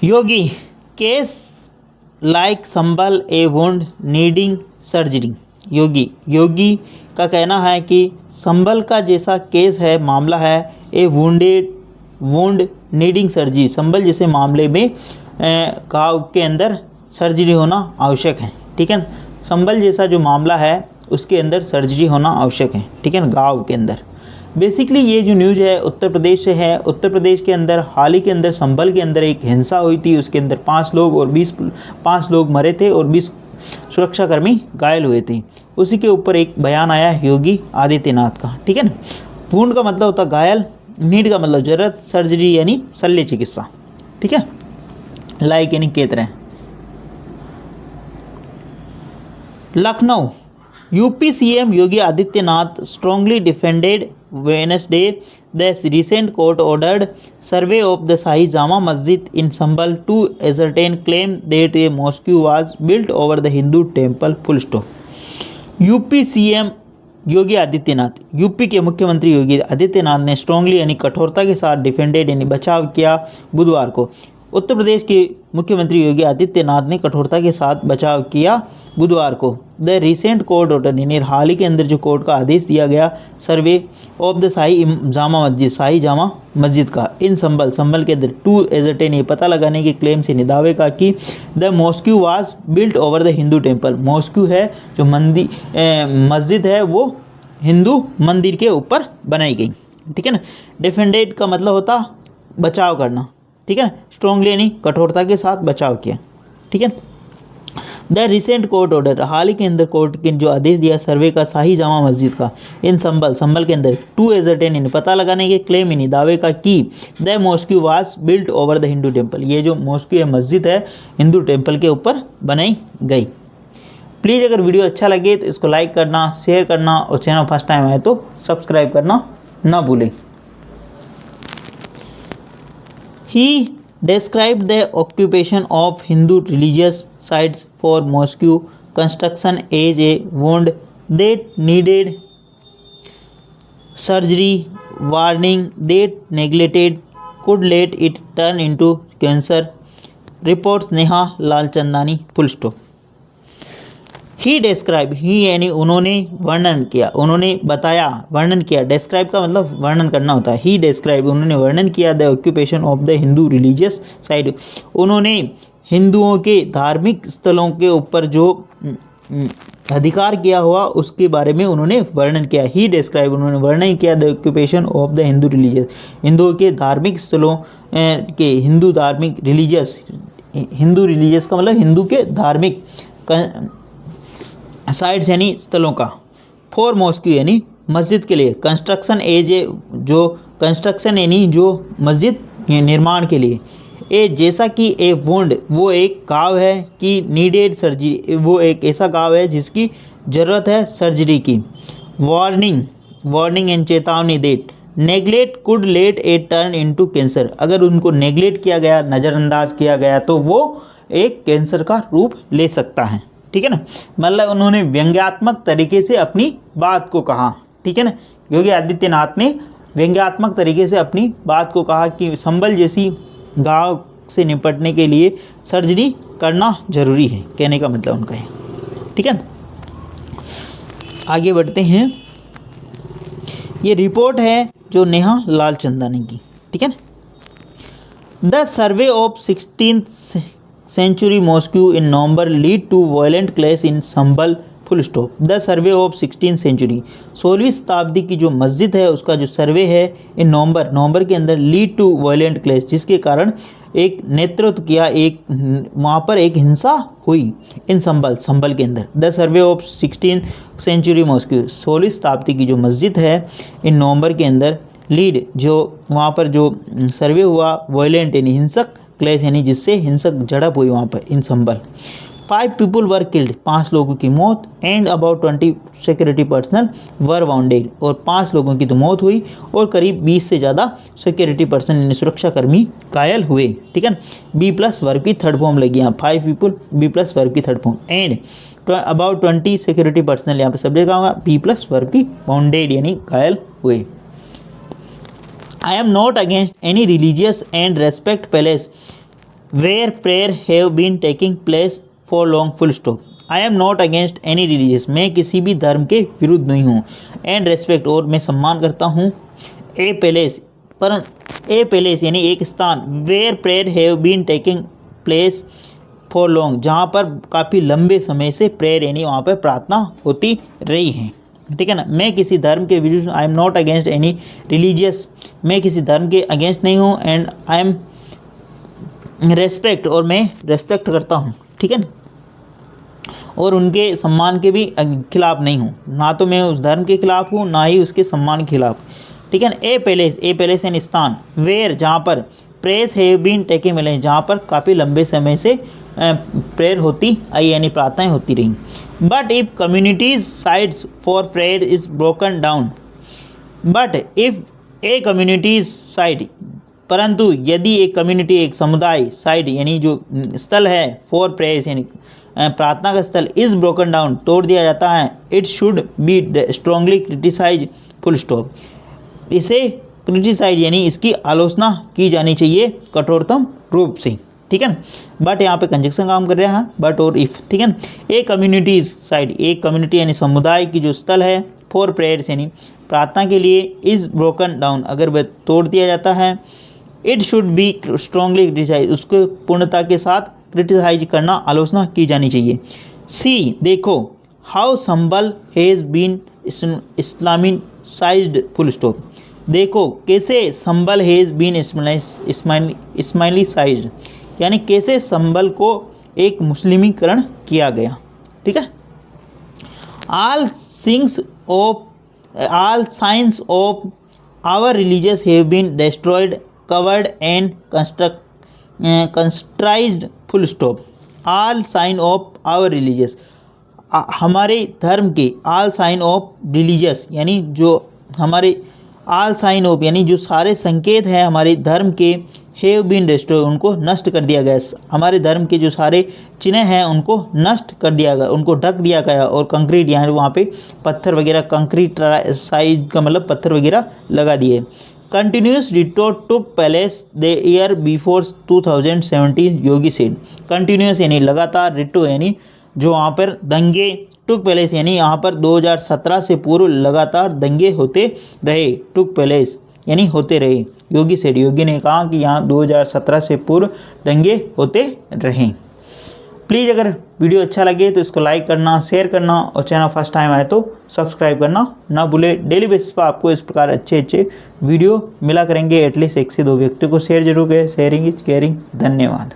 योगी case like संभल ए wound needing surgery. योगी का कहना है कि संभल का जैसा केस है, मामला है, ए वुंड नीडिंग सर्जरी, संभल जैसे मामले में घाव के अंदर सर्जरी होना आवश्यक है। ठीक है, संभल जैसा जो मामला है उसके अंदर सर्जरी होना आवश्यक है। ठीक है ना, घाव के अंदर। बेसिकली ये जो न्यूज़ है उत्तर प्रदेश से है। उत्तर प्रदेश के अंदर हाल ही के अंदर संभल के अंदर एक हिंसा हुई थी, उसके अंदर 5 लोग मरे थे और 20 सुरक्षाकर्मी घायल हुए थे। उसी के ऊपर एक बयान आया योगी आदित्यनाथ का। ठीक है ना, वुंड का मतलब होता है घायल, नीड का मतलब जरूरत, सर्जरी यानी शल्य चिकित्सा। ठीक है, लाइक यानी के तरह। Lucknow, UP CM Yogi Adityanath strongly defended Wednesday the recent court-ordered survey of the Shahi Jama Masjid in Sambhal to ascertain claim that a mosque was built over the Hindu temple. Full stop. UP CM Yogi Adityanath, UP के मुख्यमंत्री योगी आदित्यनाथ ने strongly यानी कठोरता के साथ defended यानी बचाव किया बुधवार को। उत्तर प्रदेश के मुख्यमंत्री योगी आदित्यनाथ ने कठोरता के साथ बचाव किया बुधवार को। द रिसेंट कोर्ट ऑर्डर यानी हाल ही के अंदर जो कोर्ट का आदेश दिया गया सर्वे ऑफ द शाही जामा मस्जिद का इन संभल के अंदर टू एजर्टेन ये पता लगाने के क्लेम से दावे का कि the mosque was built over the Hindu temple. Mosque है जो मस्जिद है वो हिंदू मंदिर के ऊपर बनाई गई। ठीक है ना, डिफेंडेड का मतलब होता बचाव करना। ठीक है ना, स्ट्रांगली यानी कठोरता के साथ बचाव किया। ठीक है, द रिसेंट कोर्ट ऑर्डर हाल ही के अंदर कोर्ट के जो आदेश दिया सर्वे का शाही जामा मस्जिद का इन संभल के अंदर टू एजर्टेन यानी पता लगाने के क्लेम यानी दावे का कि the mosque was built over the Hindu temple, ये जो मॉस्क्यू है मस्जिद है हिंदू टेम्पल के ऊपर बनाई गई। प्लीज़ अगर वीडियो अच्छा लगे तो इसको लाइक करना, शेयर करना और चैनल फर्स्ट टाइम आए तो सब्सक्राइब करना ना भूलें। He described the occupation of Hindu religious sites for mosque construction as a wound that needed surgery, warning that neglected could let it turn into cancer, reports Neha Lalchandani. Full stop. He describe, he यानी उन्होंने वर्णन किया, उन्होंने बताया, वर्णन किया। Describe का मतलब वर्णन करना होता है। ही डिस्क्राइब उन्होंने वर्णन किया the occupation of the Hindu religious site, उन्होंने हिंदुओं के धार्मिक स्थलों के ऊपर जो अधिकार किया हुआ उसके बारे में उन्होंने वर्णन किया। ही डिस्क्राइब उन्होंने वर्णन किया the occupation of the Hindu religious, हिंदुओं के धार्मिक स्थलों के हिंदू धार्मिक रिलीजियस, हिंदू रिलीजियस का मतलब हिंदू के धार्मिक साइट्स यानी स्थलों का, फॉर मॉस्क्यू यानी मस्जिद के लिए, कंस्ट्रक्शन एज ए जो कंस्ट्रक्शन यानी जो मस्जिद निर्माण के लिए, ए जैसा कि ए वुंड वो एक घाव है कि नीडेड सर्जरी वो एक ऐसा घाव है जिसकी ज़रूरत है सर्जरी की, वार्निंग एंड चेतावनी that neglect could let a turn into cancer, अगर उनको नेगलेक्ट किया गया, नज़रअंदाज किया गया तो वो एक कैंसर का रूप ले सकता है। ठीक है ना, मतलब उन्होंने व्यंग्यात्मक तरीके से अपनी बात को कहा। ठीक है ना, योगी आदित्यनाथ ने व्यंग्यात्मक तरीके से अपनी बात को कहा कि संभल जैसी घाव से निपटने के लिए सर्जरी करना जरूरी है, कहने का मतलब उनका है। ठीक है ना, आगे बढ़ते हैं। ये रिपोर्ट है जो नेहा लालचंदानी की। ठीक है ना, the survey of 16th century mosque in November lead to violent clash in Sambhal। Full stop. The survey of 16th century, 16वीं शताब्दी की जो मस्जिद है उसका जो सर्वे है इन नवंबर के अंदर लीड टू वायलेंट क्लैश, जिसके कारण एक नेतृत्व किया, एक वहाँ पर एक हिंसा हुई इन संभल के अंदर। The survey of 16th century mosque, 16वीं शताब्दी की जो मस्जिद है इन नवंबर के अंदर लीड जो वहाँ पर जो सर्वे हुआ वायलेंट यानी हिंसक क्लैश यानी जिससे हिंसक झड़प हुई वहाँ पर इन संभल। 5 people वर किल्ड, 5 लोगों की मौत, and about 20 security personal were bounded, और 5 लोगों की तो मौत हुई और करीब 20 से ज़्यादा सिक्योरिटी पर्सन यानी सुरक्षाकर्मी घायल हुए। ठीक है ना, B+ वर्ब की थर्ड फॉर्म लगी यहाँ, 5 people B+ वर्ब की third form, and about 20 security personal यहाँ पर सब्जेक्ट का होगा B+ वर्ब की वाउंडेड यानी घायल हुए। I am not against any religious and respect palace where prayer have been taking place for long full stop. I am not against any religious, मैं किसी भी धर्म के विरुद्ध नहीं हूँ। एंड रेस्पेक्ट, और मैं सम्मान करता हूँ। ए पैलेस, पर ए पैलेस यानी एक स्थान, where prayer have been taking place for long, जहाँ पर काफ़ी लंबे समय से प्रेयर यानी वहाँ पर प्रार्थना होती रही है। ठीक है ना। मैं किसी धर्म के विरुद्ध, आई am not against any religious, मैं किसी धर्म के अगेंस्ट नहीं हूँ। एंड आई एम रेस्पेक्ट, और मैं रेस्पेक्ट करता हूँ। ठीक है ना। और उनके सम्मान के भी खिलाफ नहीं हूँ, ना तो मैं उस धर्म के खिलाफ हूँ ना ही उसके सम्मान के खिलाफ। ठीक है ना। ए पैलेस यानी स्थान, वेयर जहाँ पर, prayers have been taking place, जहाँ पर काफ़ी लंबे समय से प्रेयर होती आई यानी प्रार्थनाएं होती रहीं। But if communities sides for prayer is broken down, but if A communities side, परंतु यदि एक कम्युनिटी, एक समुदाय, साइड यानी जो स्थल है, फॉर प्रेयर्स यानी प्रार्थना का स्थल, इज़ ब्रोकन डाउन तोड़ दिया जाता है, it should be strongly criticize full stop, इसे क्रिटिसाइज यानी इसकी आलोचना की जानी चाहिए कठोरतम रूप से। ठीक है ना। बट यहाँ पे कंजक्शन काम कर रहा है, बट और इफ़। ठीक है ना। ए कम्युनिटीज साइड, एक कम्युनिटी यानी समुदाय की जो स्थल है, फॉर प्रेयर्स यानी प्रार्थना के लिए, इज़ ब्रोकन डाउन अगर वह तोड़ दिया जाता है, it should be strongly criticize, उसको पूर्णता के साथ क्रिटिसाइज करना, आलोचना की जानी चाहिए। सी देखो, how Sambhal has been Islamicised full stop, देखो कैसे संबल हैज़ बीन इस्माइलीसाइज्ड यानी कैसे संबल को एक मुस्लिमीकरण किया गया। ठीक है। All science of our religious have been destroyed, covered and constrained full stop. All sign of our religious, हमारे धर्म के, ऑल साइन ऑफ रिलीजियस यानी जो हमारे, ऑल साइन ऑफ यानी जो सारे संकेत हैं हमारे धर्म के, हैव बीन डिस्ट्रॉय उनको नष्ट कर दिया गया, हमारे धर्म के जो सारे चिन्ह हैं उनको नष्ट कर दिया गया, उनको ढक दिया गया। और कंक्रीट यानी वहाँ पे पत्थर वगैरह, कंक्रीट साइज का मतलब पत्थर वगैरह लगा दिए। Continuous riots took place the year before 2017, Yogi said. Continuous यानी लगातार, रिटो यानी जो वहाँ पर दंगे, टुक प्लेस यानी यहाँ पर 2017 से पूर्व लगातार दंगे होते रहे, टुक प्लेस यानी होते रहे। योगी सेड, योगी ने कहा कि यहाँ 2017 से पूर्व दंगे होते रहें। प्लीज़ अगर वीडियो अच्छा लगे तो इसको लाइक करना, शेयर करना, और चैनल फर्स्ट टाइम आए तो सब्सक्राइब करना ना भूले। डेली बेसिस पर आपको इस प्रकार अच्छे वीडियो मिला करेंगे, एटलीस्ट 1 से 2 व्यक्ति को शेयर जरूर करें। Sharing is caring. धन्यवाद।